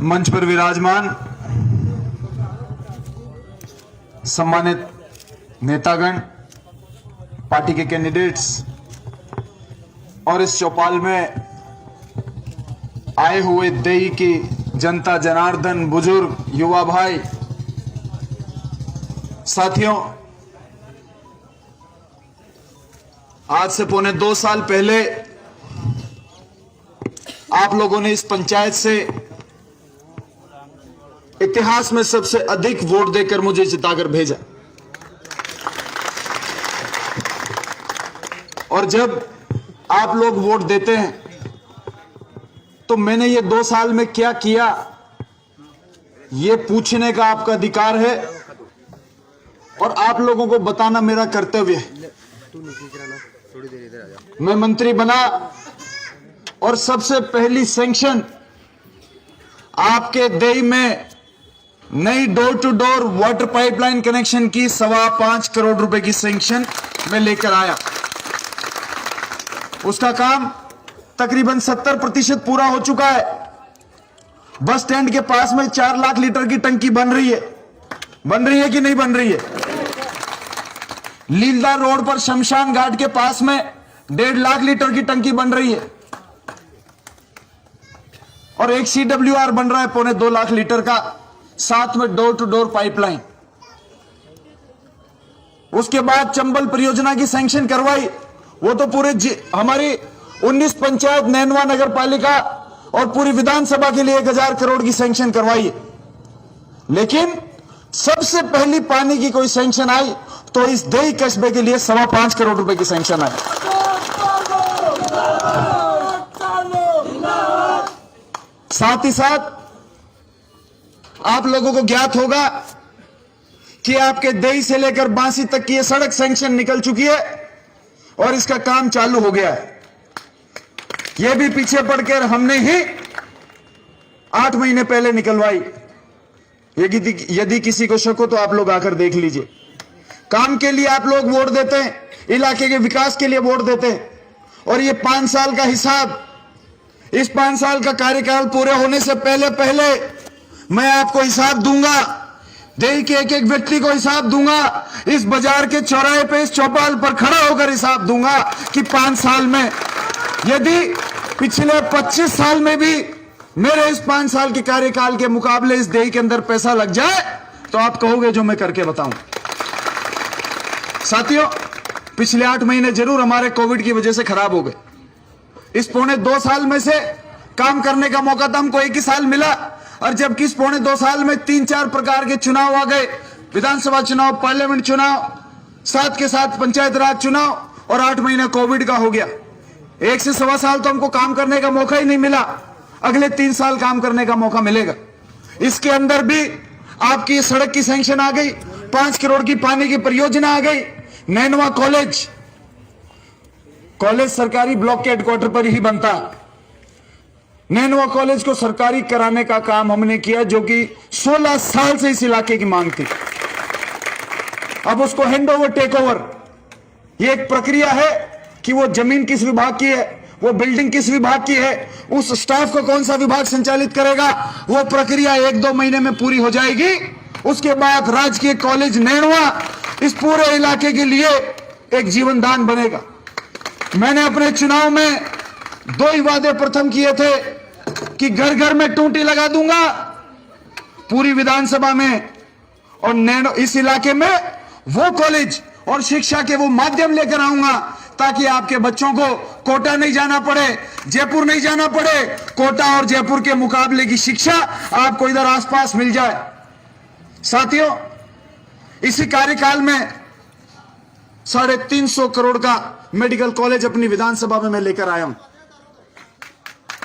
मंच पर विराजमान सम्मानित नेतागण, पार्टी के कैंडिडेट्स और इस चौपाल में आए हुए देई की जनता जनार्दन, बुजुर्ग, युवा भाई, साथियों, आज से पौने 2 साल पहले आप लोगों ने इस पंचायत से इतिहास में सबसे अधिक वोट देकर मुझे जिताकर भेजा। और जब आप लोग वोट देते हैं तो मैंने ये 2 साल में क्या किया, ये पूछने का आपका अधिकार है और आप लोगों को बताना मेरा कर्तव्य है। मैं मंत्री बना और सबसे पहली सैंक्शन आपके देई में नई door to door water pipeline connection की 5.25 करोड़ रुपए की सैंक्शन में लेकर आया। उसका काम तकरीबन 70% पूरा हो चुका है। बस स्टैंड के पास में 4 लाख लीटर की टंकी बन रही है कि नहीं बन रही है? लीलदार रोड पर शमशान घाट के पास में 1.5 लाख लीटर की टंकी बन रही है और एक CWR बन रहा है 2.25 लाख लीटर का, साथ में डोर टू डोर पाइपलाइन। उसके बाद चंबल परियोजना की सैंक्शन करवाई, वो तो पूरे हमारी 19 पंचायत, नैनवा नगर पालिका और पूरी विधानसभा के लिए 1000 करोड़ की सैंक्शन करवाई है। लेकिन सबसे पहली पानी की कोई सैंक्शन आई तो इस देई कस्बे के लिए 5.25 करोड़ रुपए की सैंक्शन आई। साथ ही साथ आप लोगों को ज्ञात होगा कि आपके देई से लेकर बांसी तक की यह सड़क सैंक्शन निकल चुकी है और इसका काम चालू हो गया है। यह भी पीछे पड़कर हमने ही 8 महीने पहले निकलवाई। यदि किसी को शक हो तो आप लोग आकर देख लीजिए। काम के लिए आप लोग वोट देते हैं, इलाके के विकास के लिए वोट देते हैं और ये 5 साल का हिसाब, इस 5 साल का कार्यकाल पूरे होने से पहले मैं आपको हिसाब दूंगा। देई के एक व्यक्ति को हिसाब दूंगा। इस बाजार के चौराहे पे, इस चौपाल पर खड़ा होकर हिसाब दूंगा कि 5 साल में, यदि पिछले 25 साल में भी मेरे इस 5 साल के कार्यकाल के मुकाबले इस देई के अंदर पैसा लग जाए तो आप कहोगे जो मैं करके बताऊं। साथियों, पिछले 8 महीने जरूर हमारे कोविड की वजह से खराब हो गए। इस पौने 2 साल में से काम करने का मौका तो हमको 1 ही साल मिला और जबकि इस पौने 2 साल में 3-4 प्रकार के चुनाव आ गए, विधानसभा चुनाव, पार्लियामेंट चुनाव, साथ के साथ पंचायत राज चुनाव और 8 महीने कोविड का हो गया। 1 से 1.25 साल तो हमको काम करने का मौका ही नहीं मिला। अगले 3 साल काम करने का मौका मिलेगा। इसके अंदर भी आपकी सड़क की सैंक्शन आ गई, 5 करोड़ की पानी की परियोजना आ गई। नैनवा कॉलेज सरकारी ब्लॉक के हेडक्वार्टर पर ही बनता। नैनवा कॉलेज को सरकारी कराने का काम हमने किया, जो कि 16 साल से इस इलाके की मांग थी। अब उसको हैंड ओवर, टेक ओवर, ये एक प्रक्रिया है कि वो जमीन किस विभाग की है, वो बिल्डिंग किस विभाग की है, उस स्टाफ को कौन सा विभाग संचालित करेगा, वो प्रक्रिया 1-2 महीने में पूरी हो जाएगी। उसके बाद राजकीय कॉलेज नैनवा इस पूरे इलाके के लिए एक जीवनदान बनेगा। मैंने अपने चुनाव में 2 ही वादे प्रथम किए थे कि घर घर में टूटी लगा दूंगा पूरी विधानसभा में, और इस इलाके में वो कॉलेज और शिक्षा के वो माध्यम लेकर आऊंगा ताकि आपके बच्चों को कोटा नहीं जाना पड़े, जयपुर नहीं जाना पड़े। कोटा और जयपुर के मुकाबले की शिक्षा आपको इधर आसपास मिल जाए। साथियों, इसी कार्यकाल में 350 करोड़ का मेडिकल कॉलेज अपनी विधानसभा में मैं लेकर आया हूं।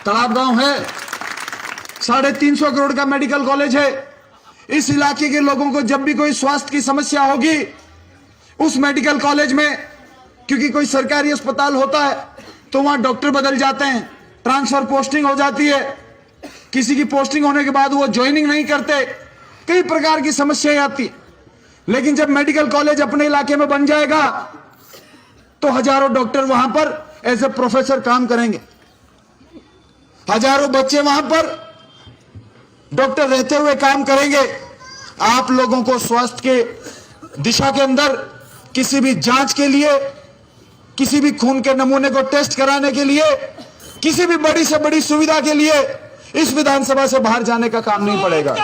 तालाब गांव है, 350 करोड़ का मेडिकल कॉलेज है। इस इलाके के लोगों को जब भी कोई स्वास्थ्य की समस्या होगी, उस मेडिकल कॉलेज में, क्योंकि कोई सरकारी अस्पताल होता है तो वहां डॉक्टर बदल जाते हैं, ट्रांसफर पोस्टिंग हो जाती है, किसी की पोस्टिंग होने के बाद वो ज्वाइनिंग नहीं करते, कई प्रकार की समस्याएं आती। लेकिन जब मेडिकल कॉलेज अपने इलाके में बन जाएगा तो हजारों डॉक्टर वहां पर एज ए प्रोफेसर काम करेंगे, हजारों बच्चे वहां पर डॉक्टर रहते हुए काम करेंगे। आप लोगों को स्वास्थ्य के दिशा के अंदर किसी भी जांच के लिए, किसी भी खून के नमूने को टेस्ट कराने के लिए, किसी भी बड़ी से बड़ी सुविधा के लिए इस विधानसभा से बाहर जाने का काम नहीं पड़ेगा।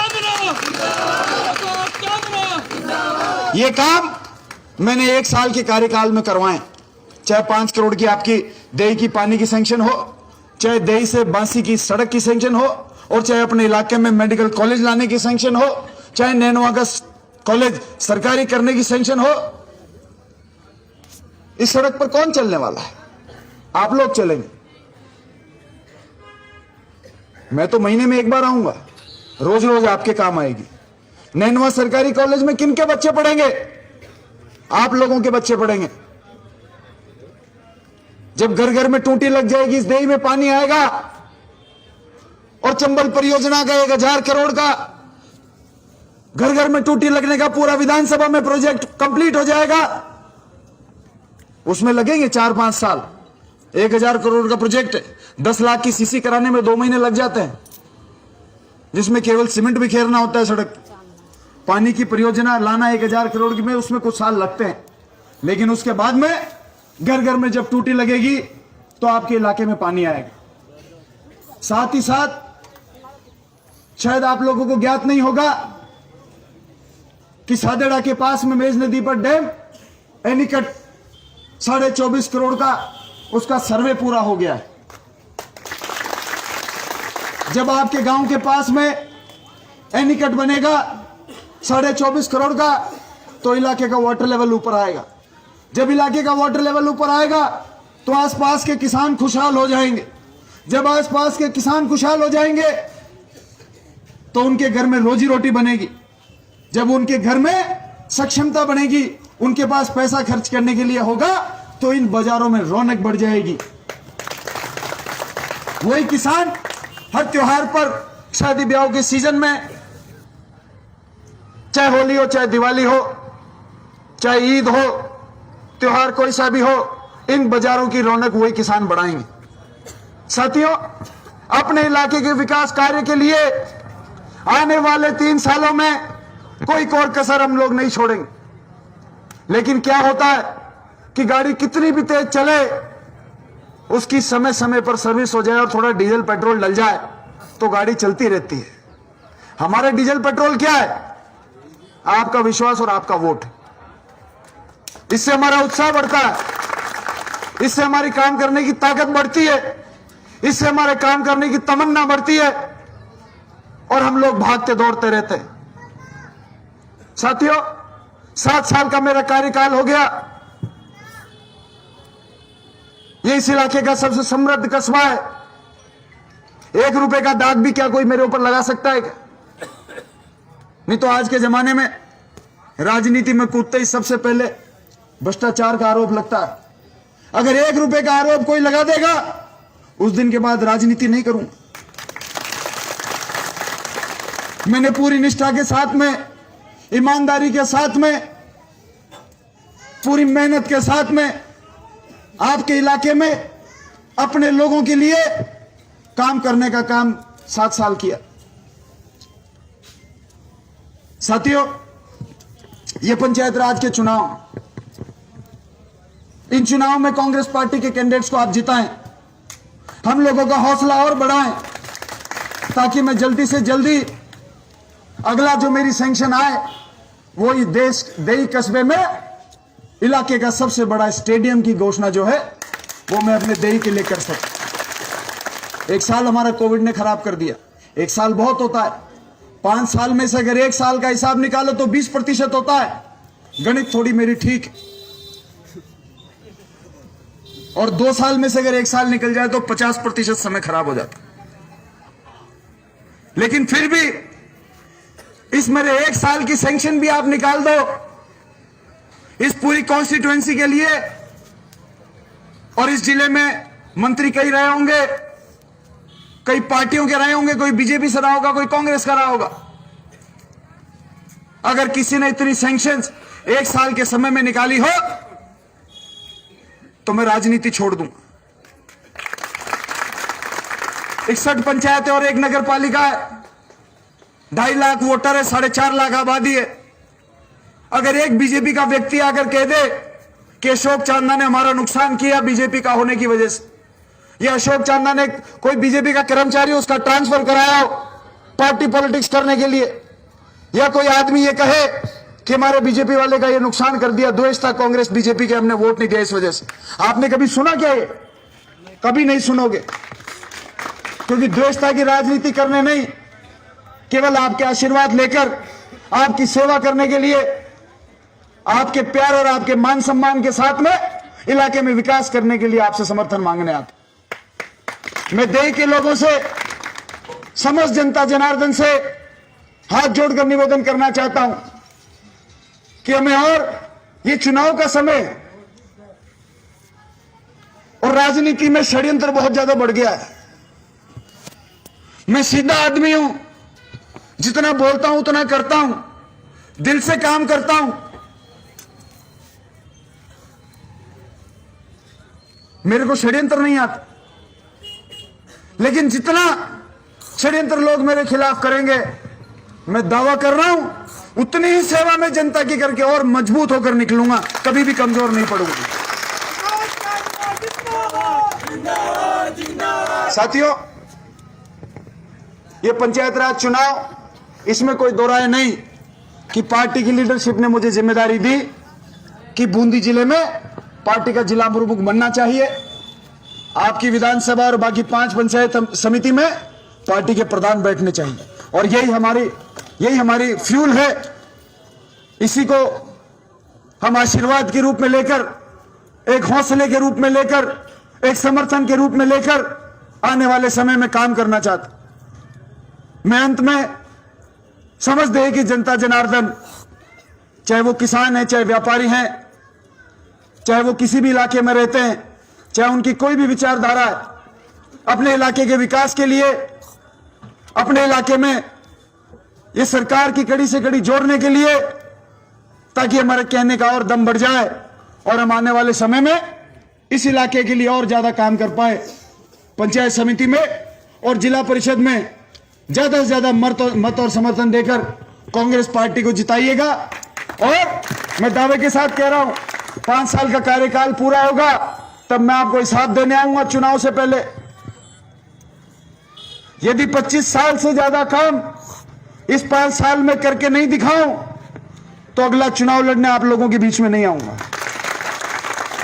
ये काम मैंने 1 साल के कार्यकाल में करवाए, चाहे 5 करोड़ की आपकी देही की पानी की सैंक्शन हो, चाहे देही से बांसी की सड़क की सैंक्शन हो, और चाहे अपने इलाके में मेडिकल कॉलेज लाने की सैंक्शन हो, चाहे नैनवा का कॉलेज सरकारी करने की सैंक्शन हो। इस सड़क पर कौन चलने वाला है? आप लोग चलेंगे। मैं तो महीने में 1 बार आऊंगा, रोज रोज आपके काम आएगी। नैनवा सरकारी कॉलेज में किन के बच्चे पढ़ेंगे? आप लोगों के बच्चे पढ़ेंगे। जब घर घर में टूटी लग जाएगी, इस देही में पानी आएगा, और चंबल परियोजना का 1000 करोड़ का घर घर में टूटी लगने का पूरा विधानसभा में प्रोजेक्ट कंप्लीट हो जाएगा। उसमें लगेंगे 4-5 साल। 1000 करोड़ का प्रोजेक्ट 10 लाख की सीसी कराने में 2 महीने लग जाते हैं, जिसमें केवल सीमेंट बिखेरना होता है सड़क। पानी की परियोजना लाना 1000 करोड़ की में, उसमें कुछ साल लगते हैं, लेकिन उसके बाद में घर घर में जब टूटी लगेगी तो आपके इलाके में पानी आएगा। साथ ही साथ शायद आप लोगों को ज्ञात नहीं होगा कि सादेड़ा के पास में मेज नदी पर डैम एनीकट 24.5 करोड़ का उसका सर्वे पूरा हो गया है। जब आपके गांव के पास में एनीकट बनेगा 24.5 करोड़ का, तो इलाके का वाटर लेवल ऊपर आएगा। जब इलाके का वाटर लेवल ऊपर आएगा तो आसपास के किसान खुशहाल हो जाएंगे। जब आसपास के किसान खुशहाल हो जाएंगे तो उनके घर में रोजी रोटी बनेगी। जब उनके घर में सक्षमता बनेगी, उनके पास पैसा खर्च करने के लिए होगा, तो इन बाजारों में रौनक बढ़ जाएगी। वही किसान हर त्योहार पर, शादी ब्याह के सीजन में, चाहे होली हो, चाहे दिवाली हो, चाहे ईद हो, त्योहार कोई सा भी हो, इन बाजारों की रौनक वही किसान बढ़ाएंगे। साथियों, अपने इलाके के विकास कार्य के लिए आने वाले 3 सालों में कोई कोर कसर हम लोग नहीं छोड़ेंगे। लेकिन क्या होता है कि गाड़ी कितनी भी तेज चले, उसकी समय समय पर सर्विस हो जाए और थोड़ा डीजल पेट्रोल डल जाए तो गाड़ी चलती रहती है। हमारा डीजल पेट्रोल क्या है? आपका विश्वास और आपका वोट। इससे हमारा उत्साह बढ़ता है, इससे हमारी काम करने की ताकत बढ़ती है, इससे हमारे काम करने की तमन्ना बढ़ती है, और हम लोग भागते दौड़ते रहते हैं। साथियों, 7 साल का मेरा कार्यकाल हो गया। ये इस इलाके का सबसे समृद्ध कस्बा है। 1 रुपए का दाग भी क्या कोई मेरे ऊपर लगा सकता है क्या? नहीं तो आज के जमाने में राजनीति में कूदते ही सबसे पहले भ्रष्टाचार का आरोप लगता है। अगर 1 रुपए का आरोप कोई लगा देगा, उस दिन के बाद राजनीति नहीं करूंगा। मैंने पूरी निष्ठा के साथ में, ईमानदारी के साथ में, पूरी मेहनत के साथ में आपके इलाके में अपने लोगों के लिए काम करने का काम 7 साल किया। साथियों, ये पंचायत राज के चुनाव, इन चुनाव में कांग्रेस पार्टी के कैंडिडेट्स को आप जिताएं, हम लोगों का हौसला और बढ़ाएं, ताकि मैं जल्दी से जल्दी अगला जो मेरी सैंक्शन आए वो देही कस्बे में इलाके का सबसे बड़ा स्टेडियम की घोषणा जो है वो मैं अपने देही के लिए कर सकता। 1 साल हमारा कोविड ने खराब कर दिया। 1 साल बहुत होता है। 5 साल में से अगर 1 साल का हिसाब निकालो तो 20% होता है। गणित थोड़ी मेरी ठीक है। और 2 साल में से अगर 1 साल निकल जाए तो 50% समय खराब हो जाता। लेकिन फिर भी इस मेरे 1 साल की सैंक्शन भी आप निकाल दो इस पूरी कॉन्स्टिट्यूएंसी के लिए, और इस जिले में मंत्री कई रहे होंगे, कई पार्टियों के रहे होंगे, कोई बीजेपी से रहा होगा, कोई कांग्रेस का रहा होगा। अगर किसी ने इतनी सैंक्शंस 1 साल के समय में निकाली हो तो मैं राजनीति छोड़ दूंगा। 61 पंचायतें और 1 नगर पालिका है। 2.5 लाख वोटर है, 4.5 लाख आबादी है। अगर एक बीजेपी का व्यक्ति आकर कह दे कि अशोक चांदा ने हमारा नुकसान किया बीजेपी का होने की वजह से, या अशोक चांदा ने कोई बीजेपी का कर्मचारी उसका ट्रांसफर कराया हो पार्टी पॉलिटिक्स करने के लिए, या कोई आदमी ये कहे कि हमारे बीजेपी वाले का ये नुकसान कर दिया, द्वेष था कांग्रेस बीजेपी के, हमने वोट नहीं दिया इस वजह से, आपने कभी सुना क्या? ये कभी नहीं सुनोगे, क्योंकि द्वेषता की राजनीति करने नहीं, केवल आपके आशीर्वाद लेकर, आपकी सेवा करने के लिए, आपके प्यार और आपके मान सम्मान के साथ में इलाके में विकास करने के लिए आपसे समर्थन मांगने आते। मैं देश के लोगों से, समस्त जनता जनार्दन से हाथ जोड़कर निवेदन करना चाहता हूं कि हमें, और ये चुनाव का समय है और राजनीति में षड्यंत्र बहुत ज्यादा बढ़ गया है। मैं सीधा आदमी हूं, जितना बोलता हूं उतना करता हूं, दिल से काम करता हूं। मेरे को षड्यंत्र नहीं आता, लेकिन जितना षड्यंत्र लोग मेरे खिलाफ करेंगे, मैं दावा कर रहा हूं उतनी ही सेवा में जनता की करके और मजबूत होकर निकलूंगा, कभी भी कमजोर नहीं पड़ूंगा। साथियों, ये पंचायत राज चुनाव, इसमें कोई दो राय नहीं कि पार्टी की लीडरशिप ने मुझे जिम्मेदारी दी कि बूंदी जिले में पार्टी का जिला प्रमुख बनना चाहिए। आपकी विधानसभा और बाकी 5 पंचायत समिति में पार्टी के प्रधान बैठने चाहिए, और यही हमारी फ्यूल है। इसी को हम आशीर्वाद के रूप में लेकर, एक हौसले के रूप में लेकर, एक समर्थन के रूप में लेकर आने वाले समय में काम करना चाहता। मैं अंत में समझ दे कि जनता जनार्दन, चाहे वो किसान है, चाहे व्यापारी हैं, चाहे वो किसी भी इलाके में रहते हैं, चाहे उनकी कोई भी विचारधारा है, अपने इलाके के विकास के लिए, अपने इलाके में ये सरकार की कड़ी से कड़ी जोड़ने के लिए, ताकि हमारे कहने का और दम बढ़ जाए और हम आने वाले समय में इस इलाके के लिए और ज्यादा काम कर पाए। पंचायत समिति में और जिला परिषद में ज्यादा से ज्यादा मत और समर्थन देकर कांग्रेस पार्टी को जिताइएगा। और मैं दावे के साथ कह रहा हूं, 5 साल का कार्यकाल पूरा होगा तब मैं आपको हिसाब देने आऊंगा चुनाव से पहले। यदि 25 साल से ज्यादा काम इस 5 साल में करके नहीं दिखाऊं तो अगला चुनाव लड़ने आप लोगों के बीच में नहीं आऊंगा।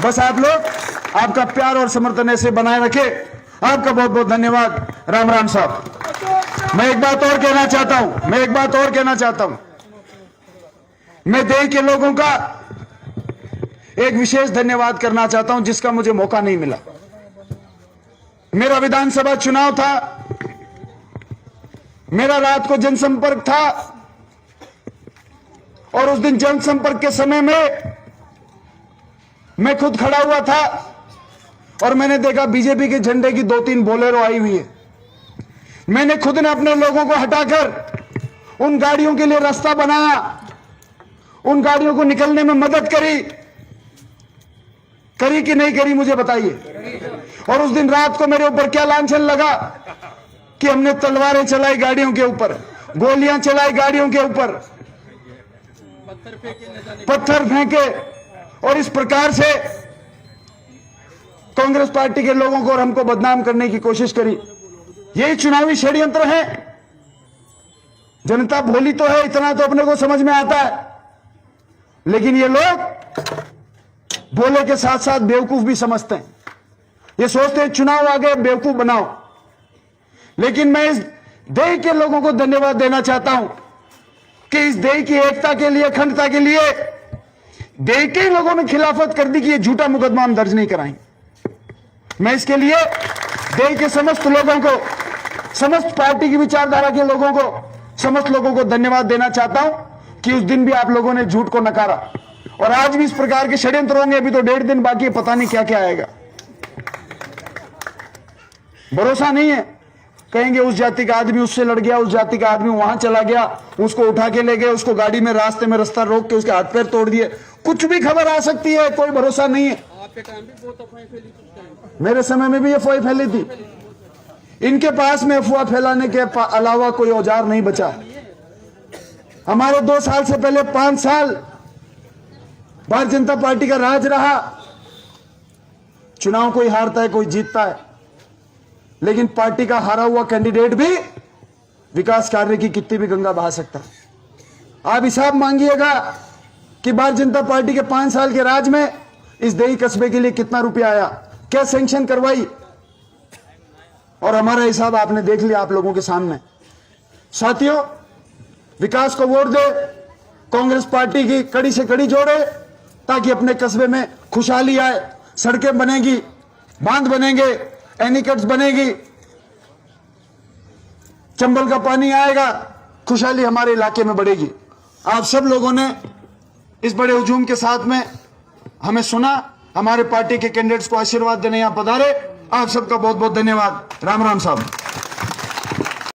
बस आप लोग आपका प्यार और समर्थन ऐसे बनाए रखे। आपका बहुत बहुत धन्यवाद। राम राम साहब। मैं एक बात और कहना चाहता हूं, मैं देश के लोगों का एक विशेष धन्यवाद करना चाहता हूं जिसका मुझे मौका नहीं मिला। मेरा विधानसभा चुनाव था, मेरा रात को जनसंपर्क था, और उस दिन जनसंपर्क के समय में मैं खुद खड़ा हुआ था और मैंने देखा बीजेपी के झंडे की 2-3 बोलेरो आई हुई है। मैंने खुद ने अपने लोगों को हटाकर उन गाड़ियों के लिए रास्ता बनाया, उन गाड़ियों को निकलने में मदद करी कि नहीं करी मुझे बताइए। और उस दिन रात को मेरे ऊपर क्या लांछन लगा कि हमने तलवारें चलाई गाड़ियों के ऊपर, गोलियां चलाई गाड़ियों के ऊपर, पत्थर फेंके, और इस प्रकार से कांग्रेस पार्टी के लोगों को और हमको बदनाम करने की कोशिश करी। यही चुनावी षड्यंत्र है। जनता भोली तो है, इतना तो अपने को समझ में आता है, लेकिन ये लोग बोले के साथ साथ बेवकूफ भी समझते हैं। ये सोचते हैं चुनाव आ गए बेवकूफ बनाओ। लेकिन मैं इस देश के लोगों को धन्यवाद देना चाहता हूं कि इस देश की एकता के लिए, अखंडता के लिए देश के लोगों ने खिलाफत कर दी कि ये झूठा मुकदमा हम दर्ज नहीं कराएंगे। मैं इसके लिए देश के समस्त लोगों को, समस्त पार्टी की विचारधारा के लोगों को, समस्त लोगों को धन्यवाद देना चाहता हूं कि उस दिन भी आप लोगों ने झूठ को नकारा, और आज भी इस प्रकार के षड्यंत्र होंगे। अभी तो 1.5 दिन बाकी है, पता नहीं क्या क्या आएगा, भरोसा नहीं है। कहेंगे उस जाति का आदमी उससे लड़ गया, उस जाति का आदमी वहां चला गया, उसको उठा के ले गए, उसको गाड़ी में रास्ते में रास्ता रोक के उसके हाथ पैर तोड़ दिए। कुछ भी खबर आ सकती है, कोई भरोसा नहीं है। आपके टाइम भी बहुत अफवाहें फैली थी, मेरे समय में भी अफवाह फैली थी। इनके पास में अफवाह फैलाने के अलावा कोई औजार नहीं बचा। हमारे 2 साल से पहले 5 साल भारतीय जनता पार्टी का राज रहा। चुनाव कोई हारता है, कोई जीतता है, लेकिन पार्टी का हारा हुआ कैंडिडेट भी विकास कार्य की कितनी भी गंगा बहा सकता है। आप हिसाब मांगिएगा कि भारतीय जनता पार्टी के 5 साल के राज में इस देही कस्बे के लिए कितना रुपया आया, क्या सैंक्शन करवाई, और हमारा हिसाब आपने देख लिया आप लोगों के सामने। साथियों, विकास को वोट दे, कांग्रेस पार्टी की कड़ी से कड़ी जोड़े, ताकि अपने कस्बे में खुशहाली आए, सड़कें बनेगी, बांध बनेंगे, एनीकट्स बनेगी, चंबल का पानी आएगा, खुशहाली हमारे इलाके में बढ़ेगी। आप सब लोगों ने इस बड़े हुजूम के साथ में हमें सुना, हमारे पार्टी के कैंडिडेट्स को आशीर्वाद देने यहां पधारे। आप सबका बहुत बहुत धन्यवाद। राम राम साहब।